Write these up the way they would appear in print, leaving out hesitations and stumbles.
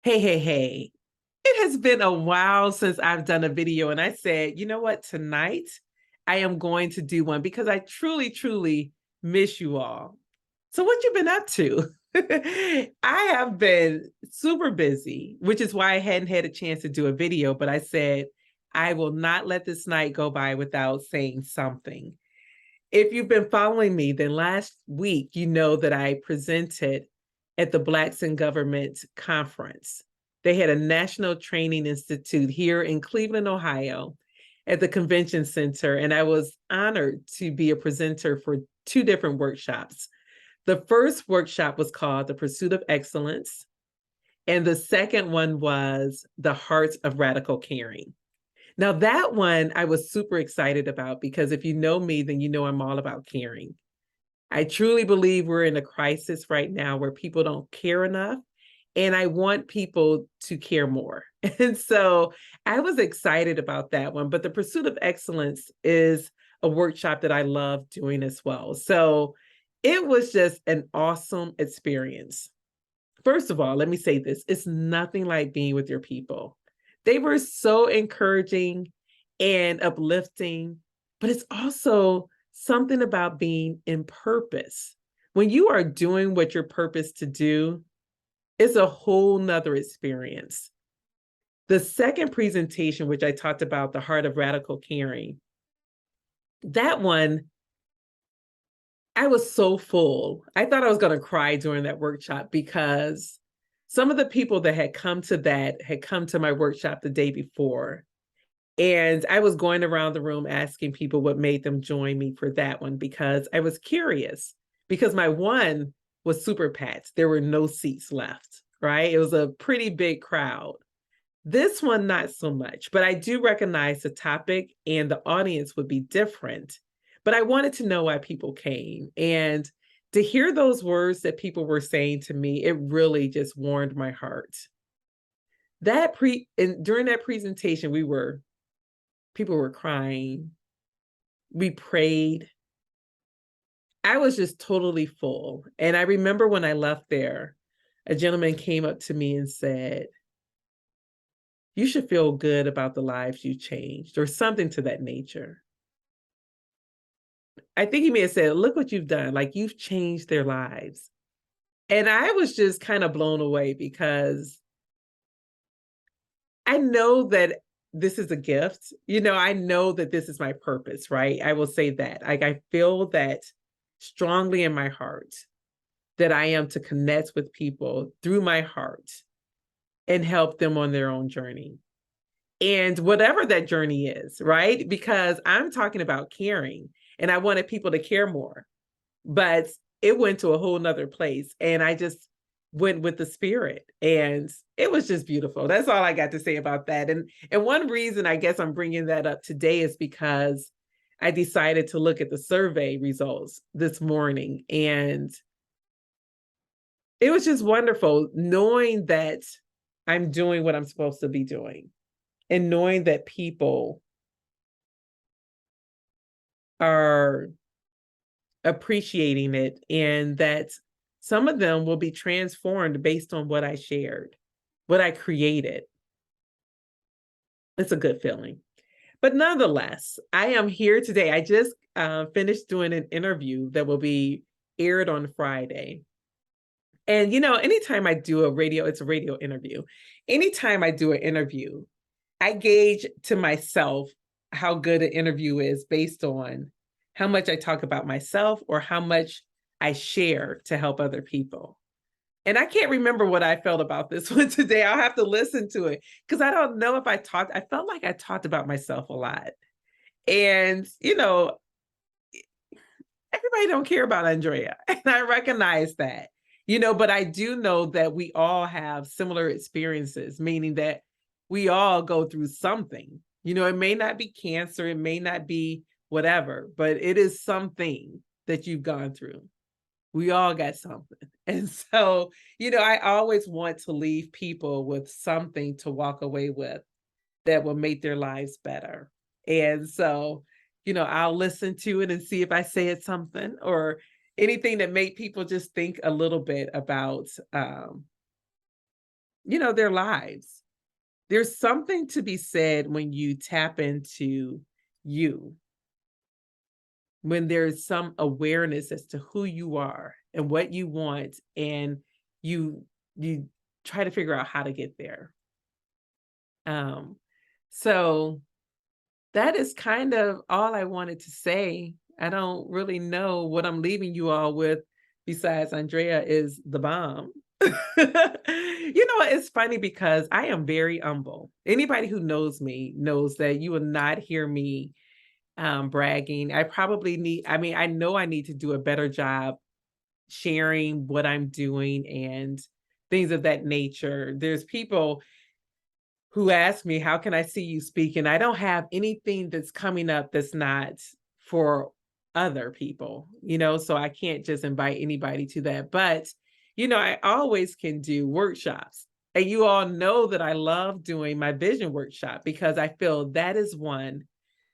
Hey, hey, hey. It has been a while since I've done a video, and I said, you know what? Tonight I am going to do one because I truly, truly miss you all. So, what you been up to? I have been super busy, which is why I hadn't had a chance to do a video, but I said, I will not let this night go by without saying something. If you've been following me, then last week, you know that I presented at the Blackstone Government Conference. They had a National Training Institute here in Cleveland, Ohio, at the Convention Center, and I was honored to be a presenter for two different workshops. The first workshop was called The Pursuit of Excellence, and the second one was The Heart of Radical Caring. Now, that one I was super excited about because if you know me, then you know I'm all about caring. I truly believe we're in a crisis right now where people don't care enough, and I want people to care more. And so I was excited about that one. But the Pursuit of Excellence is a workshop that I love doing as well. So it was just an awesome experience. First of all, let me say this, it's nothing like being with your people. They were so encouraging and uplifting, but it's also something about being in purpose. When you are doing what you're purposed to do, it's a whole nother experience. The second presentation, which I talked about, the heart of radical caring, that one, I was so full. I thought I was going to cry during that workshop because some of the people that had come to my workshop the day before. And I was going around the room asking people what made them join me for that one because I was curious. Because my one was super packed, there were no seats left, right? It was a pretty big crowd. This one, not so much, but I do recognize the topic and the audience would be different. But I wanted to know why people came. And to hear those words that people were saying to me, it really just warmed my heart. And during that presentation, people were crying. We prayed. I was just totally full. And I remember when I left there, a gentleman came up to me and said, you should feel good about the lives you changed, or something to that nature. I think he may have said, look what you've done. Like you've changed their lives. And I was just kind of blown away because I know that this is a gift. I know that this is my purpose, right? I will say that. Like I feel that strongly in my heart that I am to connect with people through my heart and help them on their own journey. And whatever that journey is, right? Because I'm talking about caring and I wanted people to care more, but it went to a whole nother place. And I just went with the spirit and it was just beautiful. That's all I got to say about that. And one reason I guess I'm bringing that up today is because I decided to look at the survey results this morning, and it was just wonderful knowing that I'm doing what I'm supposed to be doing and knowing that people are appreciating it and that some of them will be transformed based on what I shared, what I created. It's a good feeling. But nonetheless, I am here today. I just finished doing an interview that will be aired on Friday. And anytime I do a radio, it's a radio interview. Anytime I do an interview, I gauge to myself how good an interview is based on how much I talk about myself or how much I share to help other people. And I can't remember what I felt about this one today. I'll have to listen to it because I don't know if I felt like I talked about myself a lot. And, everybody don't care about Andrea. And I recognize that, but I do know that we all have similar experiences, meaning that we all go through something. It may not be cancer, it may not be whatever, but it is something that you've gone through. We all got something. And so, I always want to leave people with something to walk away with that will make their lives better. And so, I'll listen to it and see if I said something or anything that made people just think a little bit about their lives. There's something to be said when you tap into you, when there's some awareness as to who you are and what you want, and you you try to figure out how to get there. Um, so that is kind of all I wanted to say. I don't really know what I'm leaving you all with besides Andrea is the bomb. What? It's funny because I am very humble. Anybody who knows me knows that you will not hear me bragging. I know I need to do a better job sharing what I'm doing and things of that nature. There's people who asked me, "How can I see you speak?" And I don't have anything that's coming up that's not for other people, so I can't just invite anybody to that. But, I always can do workshops. And you all know that I love doing my vision workshop because I feel that is one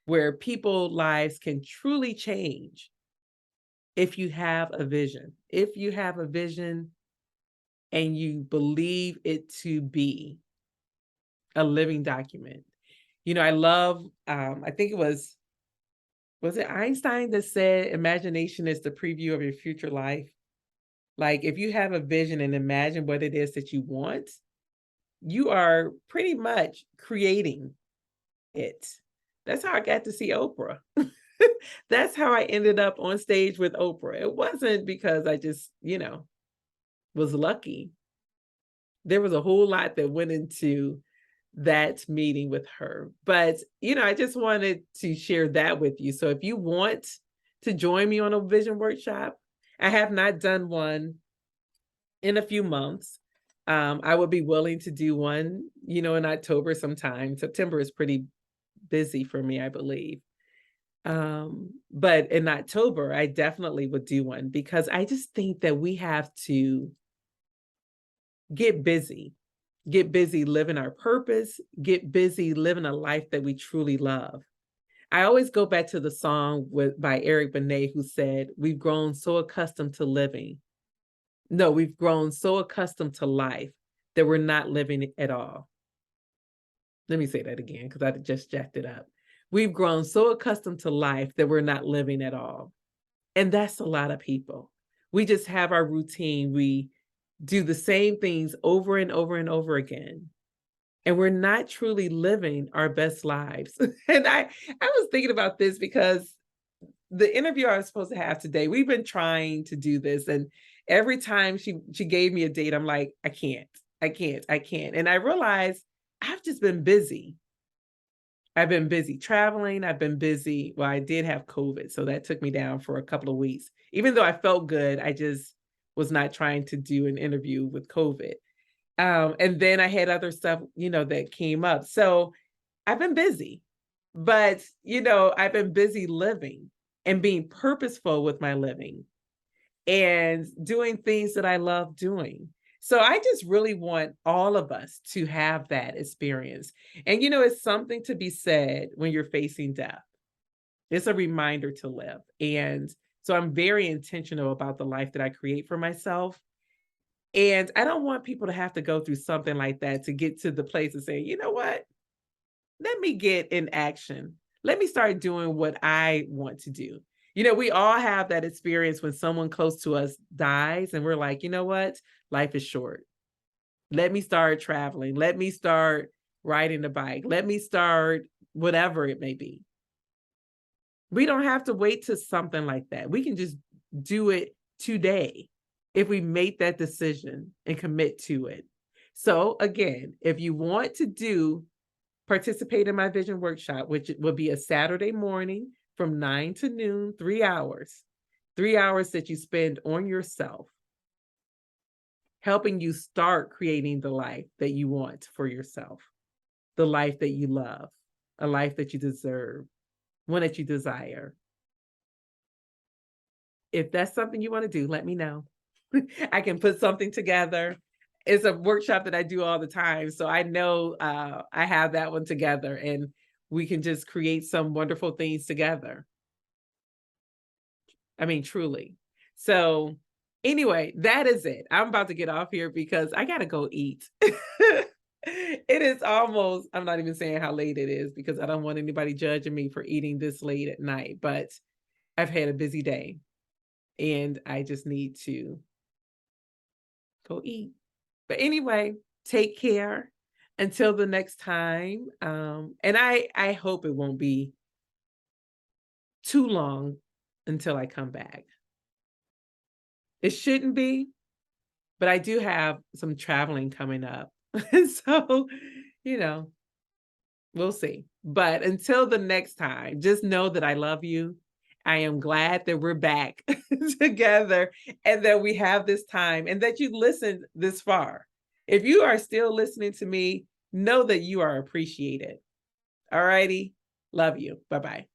where people lives can truly change if you have a vision. If you have a vision and you believe it to be a living document. I love, I think was it Einstein that said imagination is the preview of your future life? Like if you have a vision and imagine what it is that you want, you are pretty much creating it. That's how I got to see Oprah. That's how I ended up on stage with Oprah. It wasn't because I just, was lucky. There was a whole lot that went into that meeting with her. But, I just wanted to share that with you. So if you want to join me on a vision workshop, I have not done one in a few months. I would be willing to do one, in October sometime. September is pretty busy for me, I believe. But in October, I definitely would do one because I just think that we have to get busy. Get busy living our purpose, get busy living a life that we truly love. I always go back to the song by Eric Benet who said, "We've grown so accustomed to living. No, we've grown so accustomed to life that we're not living it at all." Let me say that again because I just jacked it up. We've grown so accustomed to life that we're not living at all. And that's a lot of people. We just have our routine. We do the same things over and over and over again. And we're not truly living our best lives. And I was thinking about this because the interview I was supposed to have today, we've been trying to do this. And every time she gave me a date, I'm like, I can't. And I realized I've just been busy. I've been busy traveling. I've been busy. Well, I did have COVID, so that took me down for a couple of weeks. Even though I felt good, I just was not trying to do an interview with COVID. And then I had other stuff, that came up. So I've been busy, but, I've been busy living and being purposeful with my living and doing things that I love doing. So I just really want all of us to have that experience. And, it's something to be said when you're facing death. It's a reminder to live. And so I'm very intentional about the life that I create for myself. And I don't want people to have to go through something like that to get to the place of saying, you know what? Let me get in action. Let me start doing what I want to do. We all have that experience when someone close to us dies and we're like, you know what? Life is short. Let me start traveling. Let me start riding a bike. Let me start whatever it may be. We don't have to wait to something like that. We can just do it today if we make that decision and commit to it. So again, if you want to participate in my vision workshop, which will be a Saturday morning from 9 to noon, 3 hours that you spend on yourself, helping you start creating the life that you want for yourself, the life that you love, a life that you deserve, one that you desire. If that's something you want to do, let me know. I can put something together. It's a workshop that I do all the time. So I know I have that one together and we can just create some wonderful things together. I mean, truly. So Anyway, that is it. I'm about to get off here because I gotta go eat. It is almost, I'm not even saying how late it is because I don't want anybody judging me for eating this late at night, but I've had a busy day and I just need to go eat. But anyway, take care until the next time. And I hope it won't be too long until I come back. It shouldn't be, but I do have some traveling coming up. So, you know, we'll see. But until the next time, just know that I love you. I am glad that we're back together and that we have this time and that you listened this far. If you are still listening to me, know that you are appreciated. All righty. Love you. Bye bye.